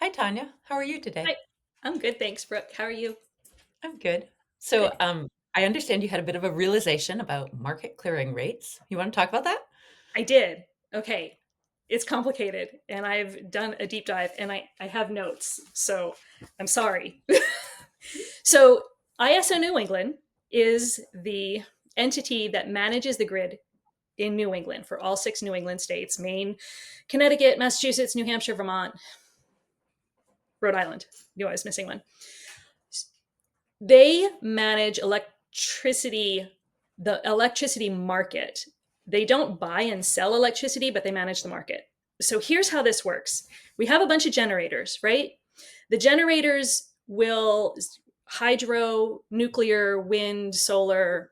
Hi, Tanya. How are you Hi. today? I'm good, thanks, Brooke. How are you? I'm good. So, Good. I understand you had a bit of a realization about market clearing rates. You want to talk about that? I did. Okay. It's complicated, and I've done a deep dive, and I have notes, so I'm sorry. So, ISO New England is the entity that manages the grid in New England for all six New England states: Maine, Connecticut, Massachusetts, New Hampshire, Vermont, Rhode Island. Knew I was missing one. They manage the electricity market. They don't buy and sell electricity, but they manage the market. So here's how this works. We have a bunch of generators, right? The generators will hydro, nuclear, wind, solar,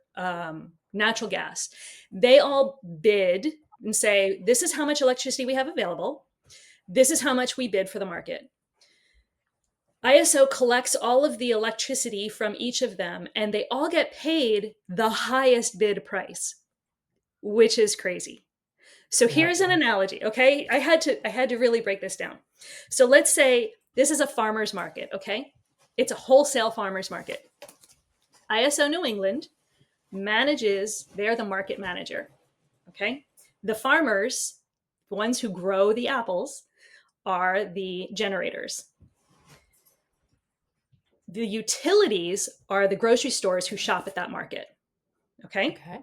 natural gas. They all bid and say, this is how much electricity we have available. This is how much we bid for the market. ISO collects all of the electricity from each of them, and they all get paid the highest bid price, which is crazy. So Yeah. here's an analogy, okay? I had to really break this down. So let's say this is a farmer's market, okay? It's a wholesale farmer's market. ISO New England manages, they're the market manager, okay? The farmers, the ones who grow the apples, are the generators. The utilities are the grocery stores who shop at that market. Okay. Okay.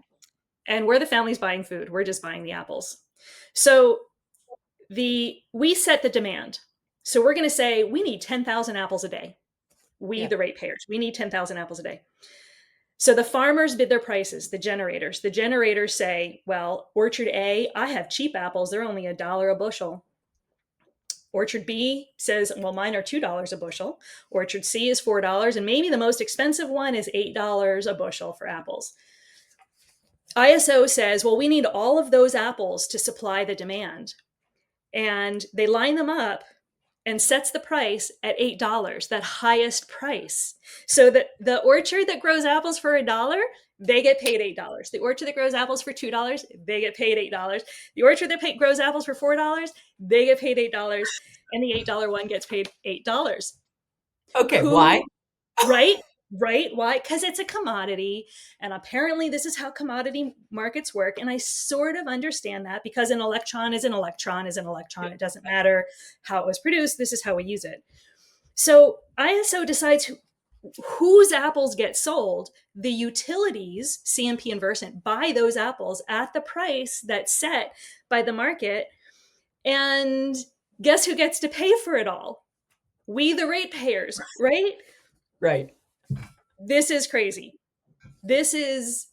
And we're the families buying food. We're just buying the apples. So we set the demand. So we're going to say we need 10,000 apples a day. We, Yeah. the ratepayers, we need 10,000 apples a day. So the farmers bid their prices, the generators. The generators say, well, Orchard A, I have cheap apples. They're only $1 a bushel. Orchard B says, well, mine are $2 a bushel. Orchard C is $4. And maybe the most expensive one is $8 a bushel for apples. ISO says, well, we need all of those apples to supply the demand. And they line them up and sets the price at $8, that highest price. So that the orchard that grows apples for $1, they get paid $8. The orchard that grows apples for $2, they get paid $8. The orchard that grows apples for $4, they get paid $8. And the $8 one gets paid $8. Okay. Why? Who, right? Right? Why? Because it's a commodity. And apparently, this is how commodity markets work. And I sort of understand that because an electron is an electron is an electron. It doesn't matter how it was produced. This is how we use it. So ISO decides whose apples get sold. The utilities, CMP and Versant, buy those apples at the price that's set by the market. And guess who gets to pay for it all? We, the ratepayers, right? Right. This is crazy. This is,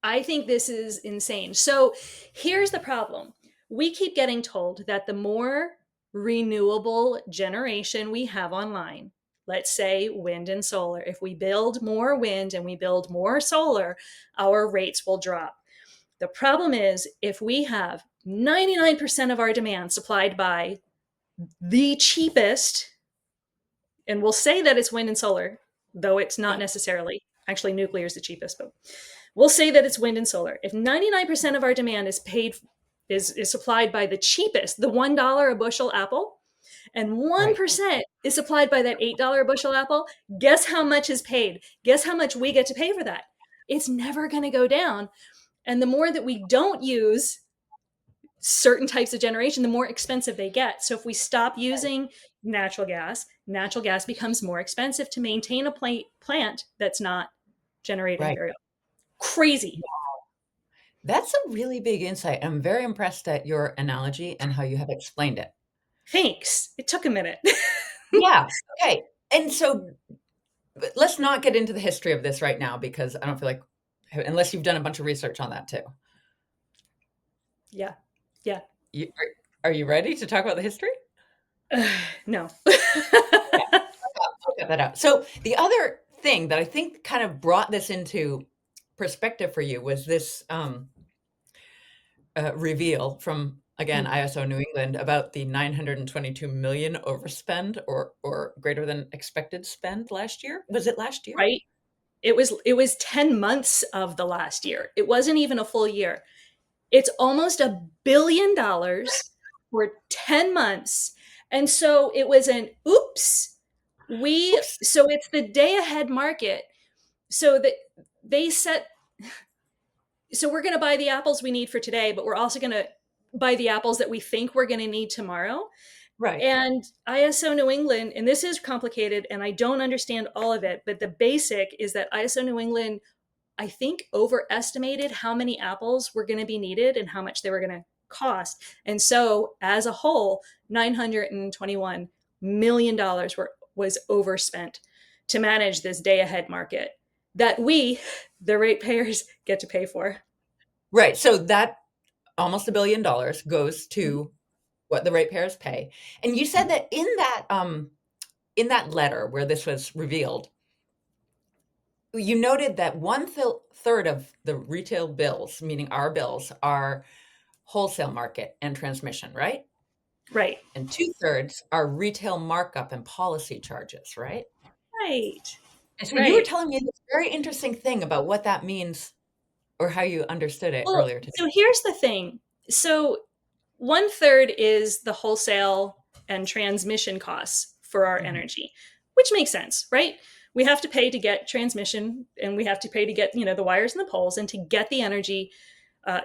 I think this is insane. So here's the problem. We keep getting told that the more renewable generation we have online, let's say wind and solar, if we build more wind and we build more solar, our rates will drop. The problem is if we have 99% of our demand supplied by the cheapest, and we'll say that it's wind and solar, though it's not Yeah. necessarily. Actually, nuclear is the cheapest, but we'll say that it's wind and solar. If 99% of our demand is supplied by the cheapest, the $1 a bushel apple, and Right. 1% is supplied by that $8 a bushel apple, guess how much is paid? Guess how much we get to pay for that? It's never going to go down. And the more that we don't use certain types of generation, the more expensive they get. So if we stop using natural gas becomes more expensive to maintain a plant that's not generating Right. very crazy. That's a really big insight. I'm very impressed at your analogy and how you have explained it. Thanks. It took a minute. Yeah. Okay. And so but let's not get into the history of this right now because I don't feel like, unless you've done a bunch of research on that too. Yeah. Yeah. You, are you ready to talk about the history? No. Okay. I'll cut that out. So the other thing that I think kind of brought this into perspective for you was this reveal from again ISO New England about the 922 million overspend or greater than expected spend last year. Was it last year? Right? It was 10 months of the last year. It wasn't even a full year. It's almost $1 billion for 10 months. And so it was an oops. Oops. So it's the day ahead market. So that they set, so we're going to buy the apples we need for today, but we're also going to buy the apples that we think we're going to need tomorrow. Right. And ISO New England, and this is complicated and I don't understand all of it, but the basic is that ISO New England, I think, overestimated how many apples were going to be needed and how much they were going to cost. And so, as a whole, $921 million was overspent to manage this day ahead market that we, the ratepayers, get to pay for. Right. So that almost $1 billion goes to what the ratepayers pay. And you said that in that letter where this was revealed, you noted that third of the retail bills, meaning our bills, are wholesale market and transmission, right? Right. And 2/3 are retail markup and policy charges, right? Right. And so you were Right. telling me this very interesting thing about what that means or how you understood it Well, earlier today. so here's the thing. So 1/3 is the wholesale and transmission costs for our Mhm. energy, which makes sense, right? We have to pay to get transmission and we have to pay to get, the wires and the poles and to get the energy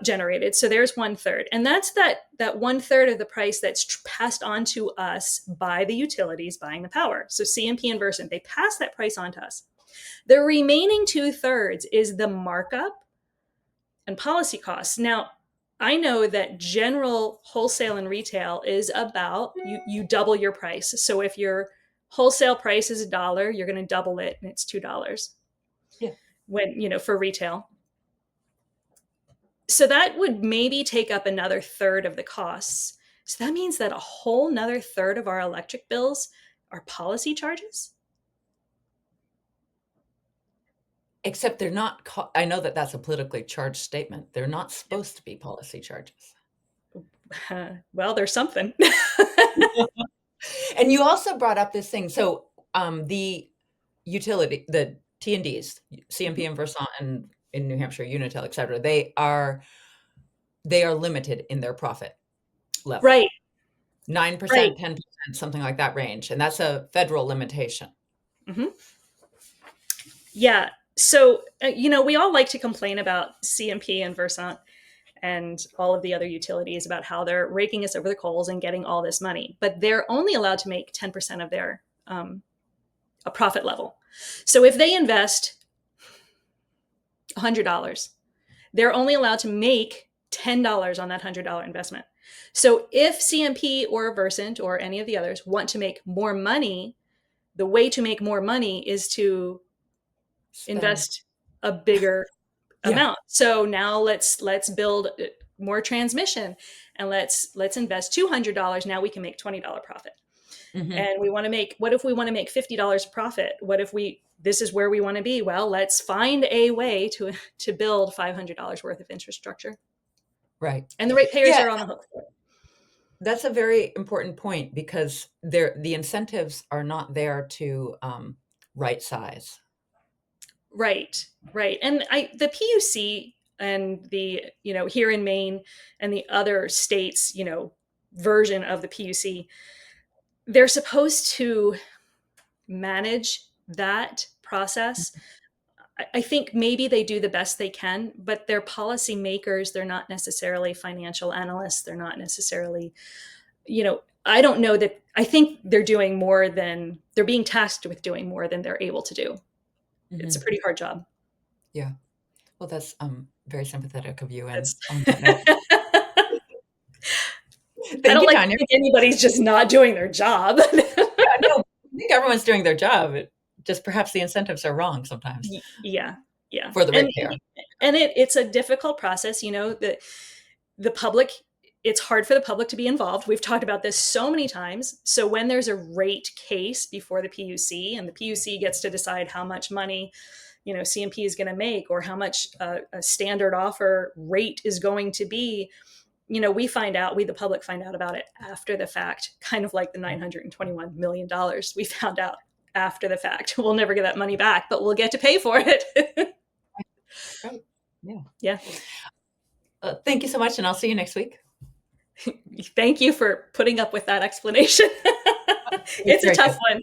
generated. So there's 1/3. And that's that 1/3 of the price that's passed on to us by the utilities buying the power. So CMP and Versant, they pass that price on to us. The remaining 2/3 is the markup and policy costs. Now, I know that general wholesale and retail is about you double your price. So if your wholesale price is $1, you're going to double it and it's $2 Yeah. when, for retail. So that would maybe take up another third of the costs. So that means that a whole another third of our electric bills are policy charges. Except they're not I know that that's a politically charged statement. They're not supposed to be policy charges. Well, there's something. And you also brought up this thing. So, the T&Ds, CMP and Versant and in New Hampshire, Unitil, et cetera, they are limited in their profit level. Right, 9%, right. 10%, something like that range, and that's a federal limitation. Hmm. Yeah. So, we all like to complain about CMP and Versant and all of the other utilities about how they're raking us over the coals and getting all this money, but they're only allowed to make 10% of their a profit level. So if they invest $100, they're only allowed to make $10 on that $100 investment. So if CMP or Versant or any of the others want to make more money, the way to make more money is to Spend. invest a bigger Yeah. amount. So now let's build more transmission and let's invest $200. Now we can make $20 profit. Mhm. And what if we want to make $50 profit? What if this is where we want to be? Well, let's find a way to build $500 worth of infrastructure. Right. And the ratepayers Yeah, are on the hook for it. that's a very important point because the incentives are not there to, right size. Right, right. And the PUC and the, here in Maine and the other states, version of the PUC, they're supposed to manage that process. I think maybe they do the best they can, but they're policy makers. They're not necessarily financial analysts. They're not necessarily, I don't know that. I think they're being tasked with doing more than they're able to do. It's a Mhm. pretty hard job. Yeah. Well, that's, very sympathetic of you, and That's on that note, I thank don't you, like to Tanya. think anybody's just not doing their job. Yeah, no, I think everyone's doing their job, just perhaps the incentives are wrong sometimes Yeah, yeah. for the And ratepayer. it's a difficult process, the public, it's hard for the public to be involved. We've talked about this so many times. So when there's a rate case before the PUC and the PUC gets to decide how much money, CMP is going to make or how much a standard offer rate is going to be, we the public find out about it after the fact, kind of like the $921 million we found out after the fact. We'll never get that money back, but we'll get to pay for it. Right. Yeah. Yeah. Thank you so much, and I'll see you next week. Thank you for putting up with that explanation. It's It's a very tough good. one.